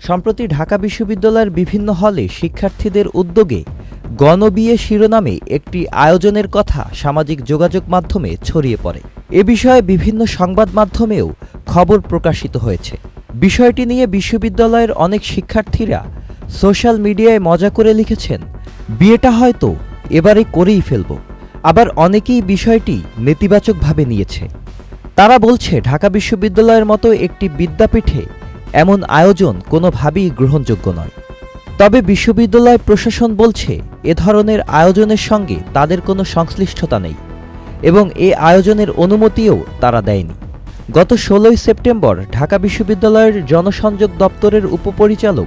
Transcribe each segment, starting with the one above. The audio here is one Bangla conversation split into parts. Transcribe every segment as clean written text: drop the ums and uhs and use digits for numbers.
সম্প্রতি ঢাকা বিশ্ববিদ্যালয়ের বিভিন্ন হলে শিক্ষার্থীদের উদ্যোগে গণবিয়ে শিরোনামে একটি আয়োজনের কথা সামাজিক যোগাযোগ মাধ্যমে ছড়িয়ে পড়ে। এ বিষয়ে বিভিন্ন সংবাদ মাধ্যমেও খবর প্রকাশিত হয়েছে। বিষয়টি নিয়ে বিশ্ববিদ্যালয়ের অনেক শিক্ষার্থীরা সোশ্যাল মিডিয়ায় মজা করে লিখেছেন, বিয়েটা হয়তো এবারে করেই ফেলব। আবার অনেকেই বিষয়টি নেতিবাচকভাবে নিয়েছে। তারা বলছে ঢাকা বিশ্ববিদ্যালয়ের মতো একটি বিদ্যাপীঠে এমন আয়োজন কোনোভাবেই গ্রহণযোগ্য নয়। তবে বিশ্ববিদ্যালয় প্রশাসন বলছে এ ধরনের আয়োজনের সঙ্গে তাদের কোনো সংশ্লিষ্টতা নেই এবং এ আয়োজনের অনুমতিও তারা দেয়নি। গত 16 সেপ্টেম্বর ঢাকা বিশ্ববিদ্যালয়ের জনসংযোগ দপ্তরের উপপরিচালক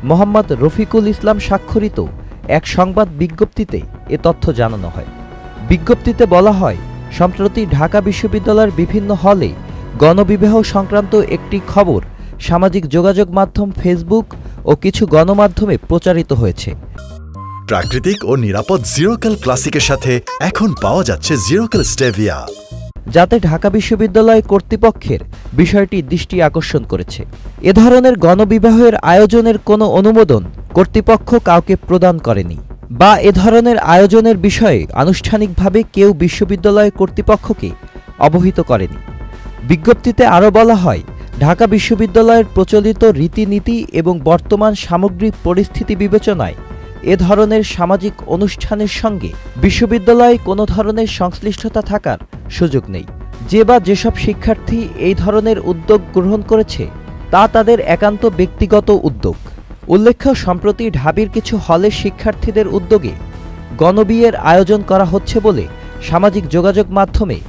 মোহাম্মদ রফিকুল ইসলাম স্বাক্ষরিত এক সংবাদ বিজ্ঞপ্তিতে এ তথ্য জানানো হয়। বিজ্ঞপ্তিতে বলা হয়, সম্প্রতি ঢাকা বিশ্ববিদ্যালয়ের বিভিন্ন হলে গণবিবাহ সংক্রান্ত একটি খবর সামাজিক যোগাযোগ মাধ্যম ফেসবুক ও কিছু গণমাধ্যমে প্রচারিত হয়েছে। প্রাকৃতিক ও নিরাপদ জিরোক্যাল ক্লাসিকের সাথে এখন পাওয়া যাচ্ছে জিরোক্যাল স্টেভিয়া, যাতে ঢাকা বিশ্ববিদ্যালয় কর্তৃপক্ষের বিষয়টি দৃষ্টি আকর্ষণ করেছে। এ ধরনের গণবিবাহের আয়োজনের কোনো অনুমোদন কর্তৃপক্ষ কাউকে প্রদান করেনি বা এ ধরনের আয়োজনের বিষয়ে আনুষ্ঠানিকভাবে কেউ বিশ্ববিদ্যালয় কর্তৃপক্ষকে অবহিত করেনি। বিজ্ঞপ্তিতে আরও বলা হয়, ঢাকা বিশ্ববিদ্যালয়ের প্রচলিত রীতিনীতি এবং বর্তমান সামগ্রিক পরিস্থিতি বিবেচনায় এ ধরনের সামাজিক অনুষ্ঠানের সঙ্গে বিশ্ববিদ্যালয়ে কোনো ধরনের সংশ্লিষ্টতা থাকার সুযোগ নেই। যে বা যেসব শিক্ষার্থী এই ধরনের উদ্যোগ গ্রহণ করেছে তা তাদের একান্ত ব্যক্তিগত উদ্যোগ। উল্লেখ্য, সম্প্রতি ঢাবির কিছু হলের শিক্ষার্থীদের উদ্যোগে গণবিয়ের আয়োজন করা হচ্ছে বলে সামাজিক যোগাযোগ মাধ্যমে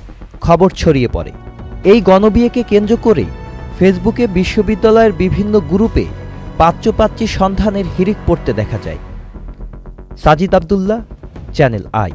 খবর ছড়িয়ে পড়ে। এই গণবিয়েকে কেন্দ্র করে ফেসবুকে বিশ্ববিদ্যালয়ের বিভিন্ন গ্রুপে পাত্র-পাত্রী সন্ধানের হিড়িক পড়তে দেখা যায়। Sajid Abdullah, channel I.